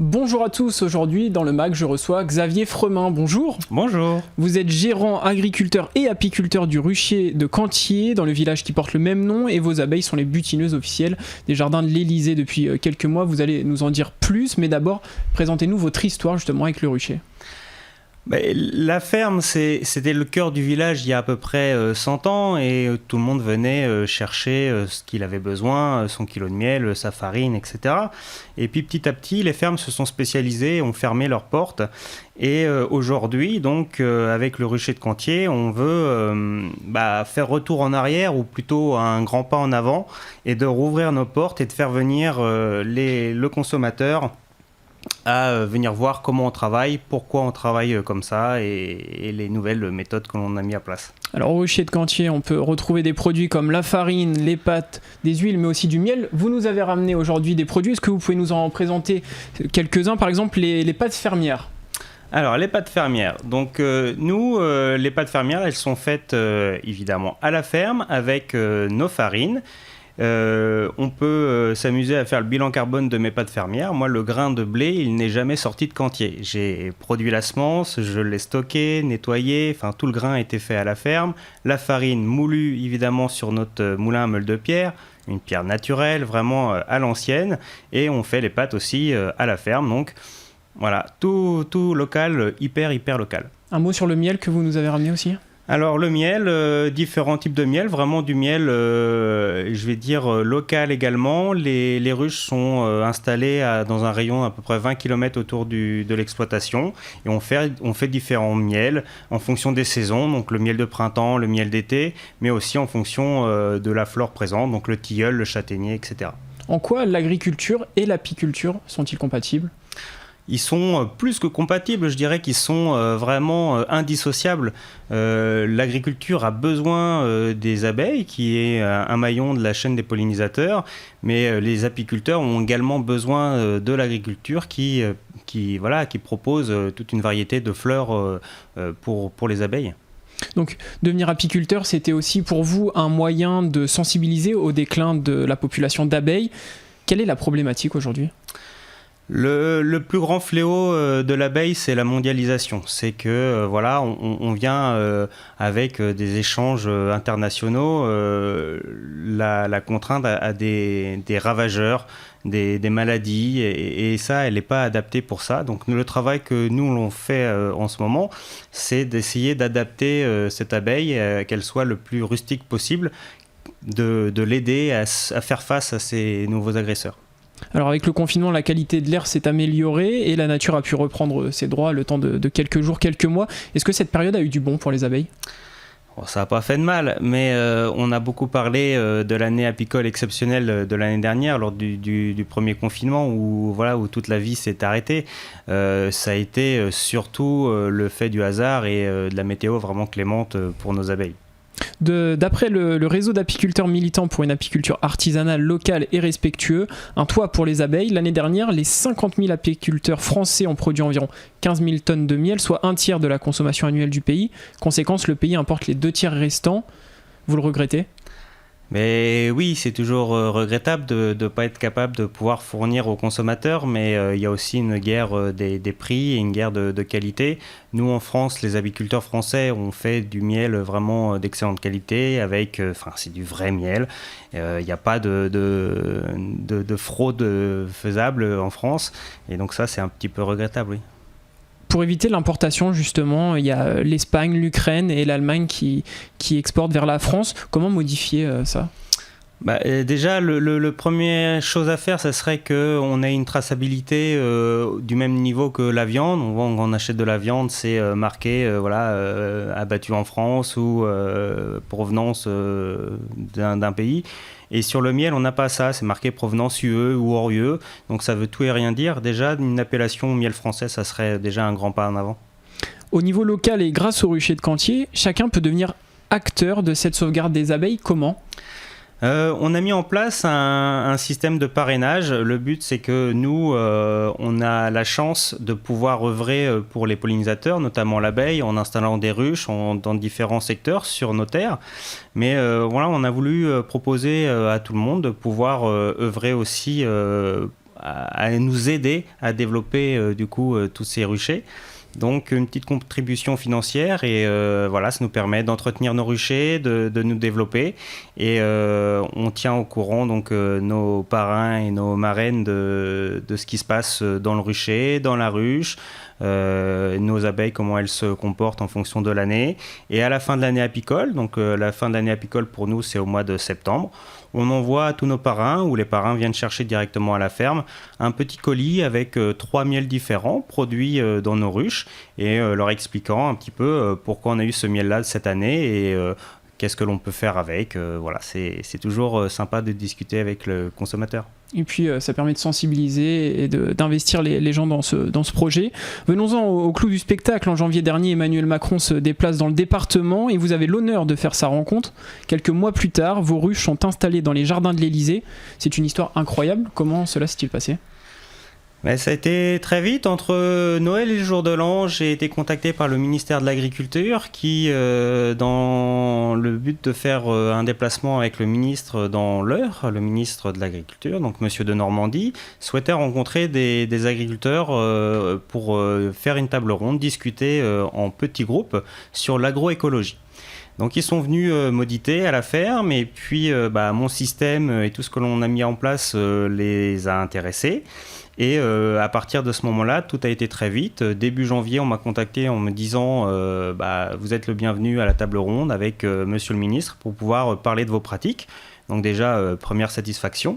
Bonjour à tous, aujourd'hui dans le MAG je reçois Xavier Fremin, bonjour. Bonjour. Vous êtes gérant, agriculteur et apiculteur du rucher de Cantier, dans le village qui porte le même nom, et vos abeilles sont les butineuses officielles des jardins de l'Élysée depuis quelques mois. Vous allez nous en dire plus, mais d'abord présentez-nous votre histoire justement avec le rucher. La ferme, c'était le cœur du village il y a à peu près 100 ans et tout le monde venait chercher ce qu'il avait besoin, son kilo de miel, sa farine, etc. Et puis petit à petit, les fermes se sont spécialisées, ont fermé leurs portes. Et aujourd'hui, donc, avec le rucher de Cantier, on veut faire retour en arrière, ou plutôt un grand pas en avant, et de rouvrir nos portes et de faire venir le consommateur à venir voir comment on travaille, pourquoi on travaille comme ça et les nouvelles méthodes que l'on a mis à place. Alors au rucher de Cantier, on peut retrouver des produits comme la farine, les pâtes, des huiles, mais aussi du miel. Vous nous avez ramené aujourd'hui des produits, est-ce que vous pouvez nous en présenter quelques-uns, par exemple les pâtes fermières? Alors les pâtes fermières, donc les pâtes fermières, elles sont faites évidemment à la ferme avec nos farines. On peut s'amuser à faire le bilan carbone de mes pâtes fermières. Moi, le grain de blé, il n'est jamais sorti de Cantier. J'ai produit la semence, je l'ai stocké, nettoyé, enfin tout le grain a été fait à la ferme. La farine moulue évidemment sur notre moulin à meule de pierre, une pierre naturelle, vraiment à l'ancienne. Et on fait les pâtes aussi à la ferme. Donc voilà, tout local, hyper local. Un mot sur le miel que vous nous avez ramené aussi ? Alors le miel, différents types de miel, vraiment du miel, je vais dire local également. Les ruches sont installées dans un rayon à peu près 20 km autour de l'exploitation et on fait différents miels en fonction des saisons, donc le miel de printemps, le miel d'été, mais aussi en fonction de la flore présente, donc le tilleul, le châtaignier, etc. En quoi l'agriculture et l'apiculture sont-ils compatibles ? Ils sont plus que compatibles, je dirais qu'ils sont vraiment indissociables. L'agriculture a besoin des abeilles, qui est un maillon de la chaîne des pollinisateurs, mais les apiculteurs ont également besoin de l'agriculture qui propose toute une variété de fleurs pour les abeilles. Donc devenir apiculteur, c'était aussi pour vous un moyen de sensibiliser au déclin de la population d'abeilles. Quelle est la problématique aujourd'hui ? Le plus grand fléau de l'abeille, c'est la mondialisation. C'est que on vient avec des échanges internationaux la contraindre à des ravageurs, des maladies, et ça, elle n'est pas adaptée pour ça. Donc le travail que nous l'on fait en ce moment, c'est d'essayer d'adapter cette abeille, qu'elle soit le plus rustique possible, de l'aider à faire face à ces nouveaux agresseurs. Alors avec le confinement, la qualité de l'air s'est améliorée et la nature a pu reprendre ses droits le temps de quelques jours, quelques mois. Est-ce que cette période a eu du bon pour les abeilles ? Ça n'a pas fait de mal, mais on a beaucoup parlé de l'année apicole exceptionnelle de l'année dernière, lors du premier confinement, où toute la vie s'est arrêtée. Ça a été surtout le fait du hasard et de la météo vraiment clémente pour nos abeilles. D'après le réseau d'apiculteurs militants pour une apiculture artisanale, locale et respectueuse, un toit pour les abeilles, l'année dernière, les 50 000 apiculteurs français ont produit environ 15 000 tonnes de miel, soit un tiers de la consommation annuelle du pays. Conséquence, le pays importe les 2 tiers restants. Vous le regrettez ? Mais oui, c'est toujours regrettable de ne pas être capable de pouvoir fournir aux consommateurs, mais il y a aussi une guerre des prix et une guerre de qualité. Nous, en France, les apiculteurs français ont fait du miel vraiment d'excellente qualité, c'est du vrai miel. Il n'y a pas de fraude faisable en France, et donc ça, c'est un petit peu regrettable, oui. Pour éviter l'importation, justement, il y a l'Espagne, l'Ukraine et l'Allemagne qui exportent vers la France. Comment modifier ça ? Déjà, le première chose à faire, ce serait qu'on ait une traçabilité du même niveau que la viande. On achète de la viande, c'est marqué abattu en France ou provenance d'un pays. Et sur le miel, on n'a pas ça, c'est marqué provenance UE ou hors UE. Donc ça veut tout et rien dire. Déjà, une appellation miel français, ça serait déjà un grand pas en avant. Au niveau local et grâce au rucher de Cantier, chacun peut devenir acteur de cette sauvegarde des abeilles. Comment ? On a mis en place un système de parrainage. Le but, c'est que nous, on a la chance de pouvoir œuvrer pour les pollinisateurs, notamment l'abeille, en installant des ruches dans différents secteurs sur nos terres. Mais on a voulu proposer à tout le monde de pouvoir œuvrer aussi à nous aider à développer du coup tous ces ruchers. Donc une petite contribution financière et voilà, ça nous permet d'entretenir nos ruchers, de nous développer et on tient au courant donc nos parrains et nos marraines de ce qui se passe dans le rucher, dans la ruche, nos abeilles, comment elles se comportent en fonction de l'année. Et à la fin de l'année apicole, donc la fin de l'année apicole pour nous c'est au mois de septembre, on envoie à tous nos parrains, ou les parrains viennent chercher directement à la ferme, un petit colis avec 3 miels différents produits dans nos ruches et leur expliquant un petit peu pourquoi on a eu ce miel-là cette année et qu'est-ce que l'on peut faire avec. Voilà, c'est toujours sympa de discuter avec le consommateur. Et puis ça permet de sensibiliser et d'investir les gens dans ce projet. Venons-en au clou du spectacle. En janvier dernier, Emmanuel Macron se déplace dans le département et vous avez l'honneur de faire sa rencontre. Quelques mois plus tard, vos ruches sont installées dans les jardins de l'Élysée. C'est une histoire incroyable. Comment cela s'est-il passé ? Mais ça a été très vite. Entre Noël et le jour de l'an, j'ai été contacté par le ministère de l'Agriculture qui, dans le but de faire un déplacement avec le ministre dans l'Eure, le ministre de l'Agriculture, donc Monsieur de Normandie, souhaitait rencontrer des agriculteurs pour faire une table ronde, discuter en petits groupes sur l'agroécologie. Donc ils sont venus m'auditer à la ferme et puis mon système et tout ce que l'on a mis en place les a intéressés. Et à partir de ce moment-là, tout a été très vite. Début janvier, on m'a contacté en me disant vous êtes le bienvenu à la table ronde avec monsieur le ministre pour pouvoir parler de vos pratiques. Donc déjà, première satisfaction.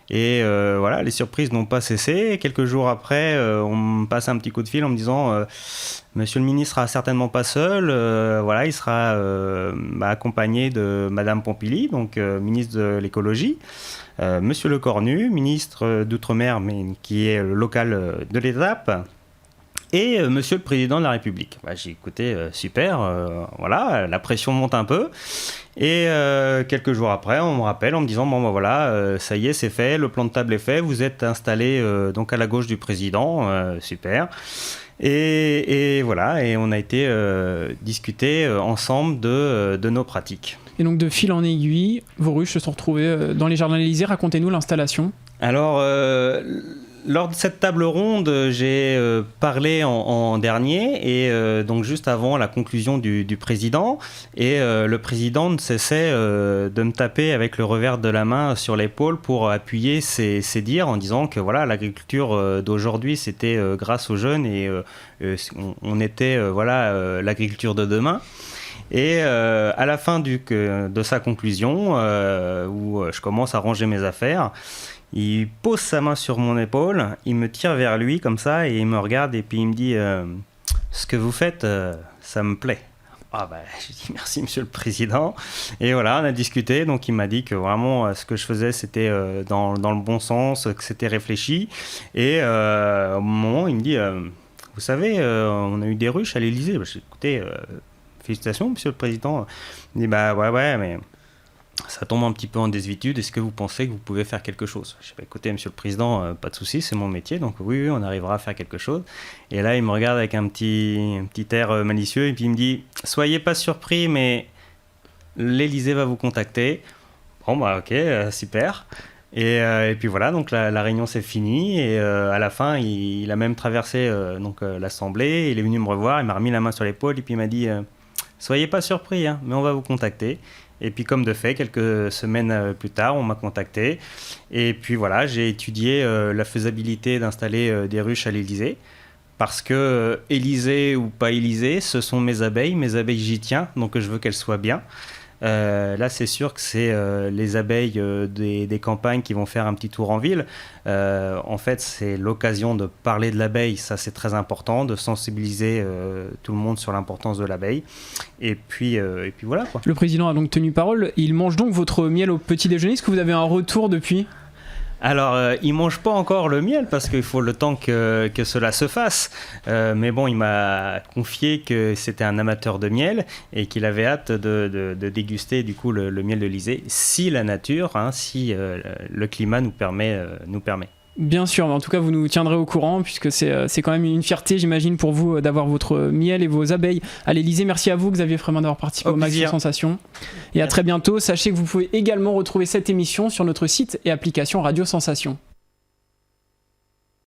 Et voilà, les surprises n'ont pas cessé. Quelques jours après, on me passe un petit coup de fil en me disant monsieur le ministre sera certainement pas seul. Voilà, il sera accompagné de madame Pompili, donc ministre de l'écologie. Monsieur Lecornu, ministre d'Outre-mer, mais qui est le local de l'Étape, et Monsieur le Président de la République. J'ai écouté, super, voilà, la pression monte un peu. Et quelques jours après, on me rappelle en me disant, ça y est, c'est fait, le plan de table est fait, vous êtes installé donc à la gauche du Président, super. Et voilà, et on a été discuter ensemble de nos pratiques. Et donc de fil en aiguille, vos ruches se sont retrouvées dans les jardins de l'Élysée. Racontez-nous l'installation. Alors, lors de cette table ronde, j'ai parlé en dernier, et donc juste avant la conclusion du président. Et le président ne cessait de me taper avec le revers de la main sur l'épaule pour appuyer ses dires en disant que voilà, l'agriculture d'aujourd'hui, c'était grâce aux jeunes et on était l'agriculture de demain. Et à la fin de sa conclusion, où je commence à ranger mes affaires, il pose sa main sur mon épaule, il me tire vers lui comme ça et il me regarde et puis il me dit ce que vous faites, ça me plaît. Je dis merci monsieur le président. Et voilà, on a discuté, donc il m'a dit que vraiment ce que je faisais c'était dans le bon sens, que c'était réfléchi. Et au moment il me dit vous savez, on a eu des ruches à l'Élysée. Je dis écoutez, félicitations monsieur le président. Il dit ouais mais ça tombe un petit peu en désuétude, est-ce que vous pensez que vous pouvez faire quelque chose ? Je dis écoutez monsieur le président, pas de souci, c'est mon métier, donc oui, on arrivera à faire quelque chose. Et là il me regarde avec un petit air malicieux et puis il me dit soyez pas surpris, mais l'Élysée va vous contacter. Ok, super. Et puis voilà, donc la réunion s'est finie et à la fin il a même traversé l'Assemblée, il est venu me revoir, il m'a remis la main sur l'épaule et puis il m'a dit soyez pas surpris, hein, mais on va vous contacter. Et puis comme de fait, quelques semaines plus tard, on m'a contacté. Et puis voilà, j'ai étudié la faisabilité d'installer des ruches à l'Élysée. Parce que Élysée ou pas Élysée, ce sont mes abeilles j'y tiens, donc je veux qu'elles soient bien. Là, c'est sûr que c'est les abeilles des campagnes qui vont faire un petit tour en ville. En fait, c'est l'occasion de parler de l'abeille, ça c'est très important, de sensibiliser tout le monde sur l'importance de l'abeille. Et puis voilà quoi. Le président a donc tenu parole. Il mange donc votre miel au petit déjeuner. Est-ce que vous avez un retour depuis ? Alors, il mange pas encore le miel parce qu'il faut le temps que cela se fasse. Mais bon, il m'a confié que c'était un amateur de miel et qu'il avait hâte de déguster du coup le miel de l'Élysée, si la nature, si le climat nous permet. Bien sûr, mais en tout cas vous nous tiendrez au courant puisque c'est quand même une fierté, j'imagine, pour vous d'avoir votre miel et vos abeilles à l'Élysée. Merci à vous Xavier Frémin d'avoir participé au Max Sensation. Et à très bientôt. Sachez que vous pouvez également retrouver cette émission sur notre site et application Radio Sensation.